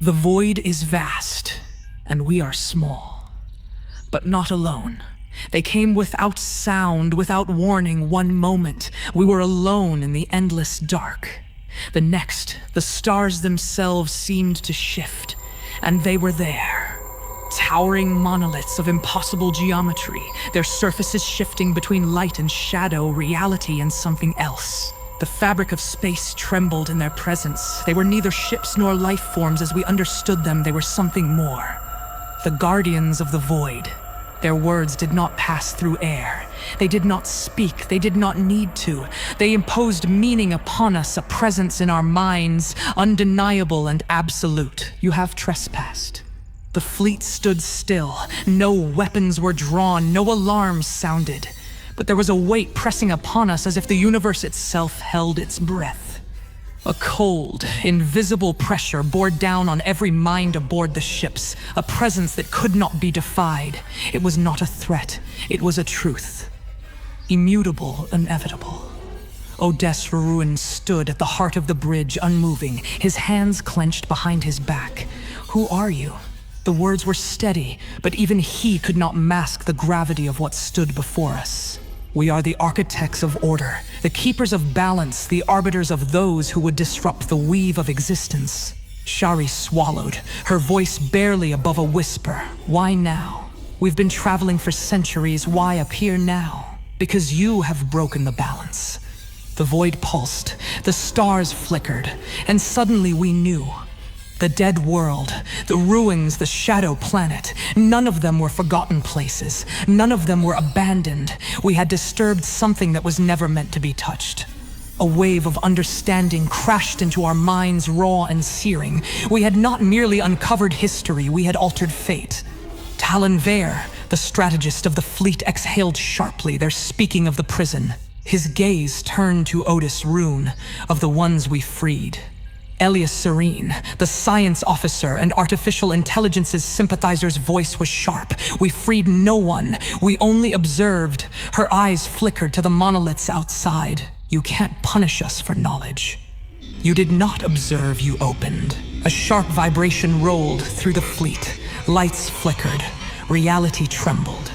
The void is vast, and we are small. But not alone. They came without sound, without warning. One moment, we were alone in the endless dark. The next, the stars themselves seemed to shift, and they were there. Towering monoliths of impossible geometry, their surfaces shifting between light and shadow, reality and something else. The fabric of space trembled in their presence. They were neither ships nor life forms as we understood them. They were something more. The guardians of the void. Their words did not pass through air. They did not speak. They did not need to. They imposed meaning upon us, a presence in our minds, undeniable and absolute. You have trespassed. The fleet stood still. No weapons were drawn. No alarms sounded. But there was a weight pressing upon us as if the universe itself held its breath. A cold, invisible pressure bore down on every mind aboard the ships, a presence that could not be defied. It was not a threat, it was a truth. Immutable, inevitable. ZHRØ stood at the heart of the bridge, unmoving, his hands clenched behind his back. Who are you? The words were steady, but even he could not mask the gravity of what stood before us. We are the architects of order, the keepers of balance, the arbiters of those who would disrupt the weave of existence. Shari swallowed, her voice barely above a whisper. Why now? We've been traveling for centuries. Why appear now? Because you have broken the balance. The void pulsed, the stars flickered, and suddenly we knew. The dead world, the ruins, the shadow planet, none of them were forgotten places. None of them were abandoned. We had disturbed something that was never meant to be touched. A wave of understanding crashed into our minds, raw and searing. We had not merely uncovered history, we had altered fate. Talon Vare, the strategist of the fleet, exhaled sharply, their speaking of the prison. His gaze turned to Otis Rune, of the ones we freed. Elias Serene, the science officer and artificial intelligence's sympathizer's voice was sharp. We freed no one. We only observed. Her eyes flickered to the monoliths outside. You can't punish us for knowledge. You did not observe, you opened. A sharp vibration rolled through the fleet. Lights flickered. Reality trembled.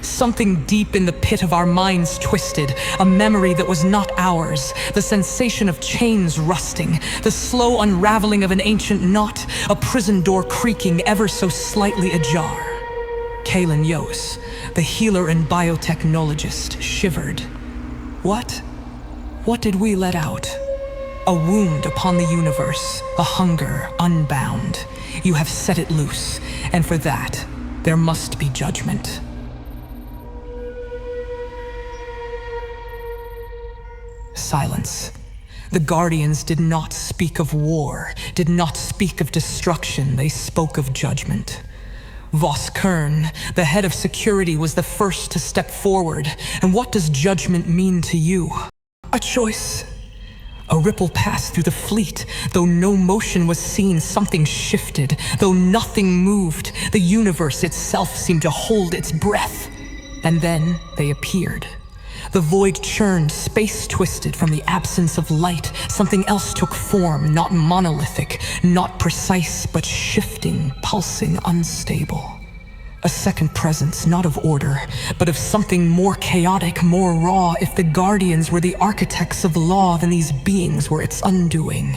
Something deep in the pit of our minds twisted, a memory that was not ours, the sensation of chains rusting, the slow unraveling of an ancient knot, a prison door creaking ever so slightly ajar. Kalen Yos, the healer and biotechnologist, shivered. What? What did we let out? A wound upon the universe, a hunger unbound. You have set it loose, and for that, there must be judgment. Silence. The Guardians did not speak of war, did not speak of destruction, they spoke of judgment. Voss Kern, the head of security, was the first to step forward. And what does judgment mean to you? A choice. A ripple passed through the fleet. Though no motion was seen, something shifted. Though nothing moved, the universe itself seemed to hold its breath. And then they appeared. The void churned, space twisted from the absence of light. Something else took form, not monolithic, not precise, but shifting, pulsing, unstable. A second presence, not of order, but of something more chaotic, more raw. If the Guardians were the architects of law, then these beings were its undoing.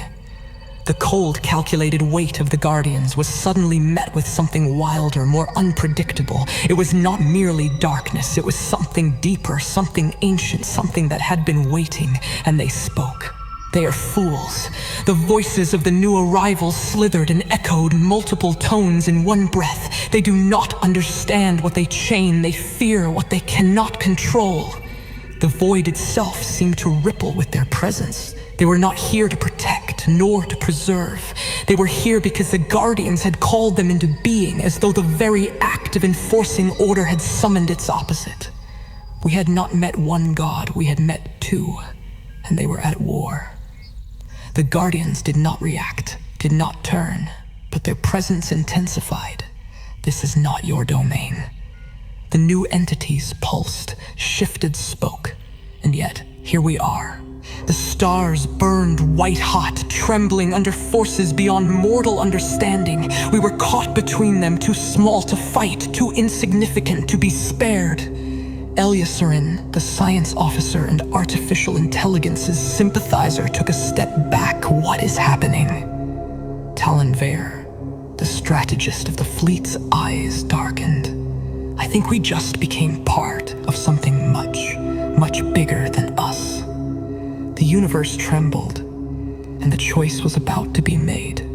The cold, calculated weight of the Guardians was suddenly met with something wilder, more unpredictable. It was not merely darkness, it was something deeper, something ancient, something that had been waiting, and they spoke. They are fools. The voices of the new arrivals slithered and echoed multiple tones in one breath. They do not understand what they chain, they fear what they cannot control. The void itself seemed to ripple with their presence. They were not here to protect, nor to preserve. They were here because the Guardians had called them into being, as though the very act of enforcing order had summoned its opposite. We had not met one god, we had met two, and they were at war. The Guardians did not react, did not turn, but their presence intensified. This is not your domain. The new entities pulsed, shifted, spoke, and yet here we are. The stars burned white-hot, trembling under forces beyond mortal understanding. We were caught between them, too small to fight, too insignificant to be spared. Elyasirin, the science officer and artificial intelligence's sympathizer, took a step back. What is happening? Talonvere, the strategist of the fleet's eyes darkened. I think we just became part of something much, much bigger than us. The universe trembled, and the choice was about to be made.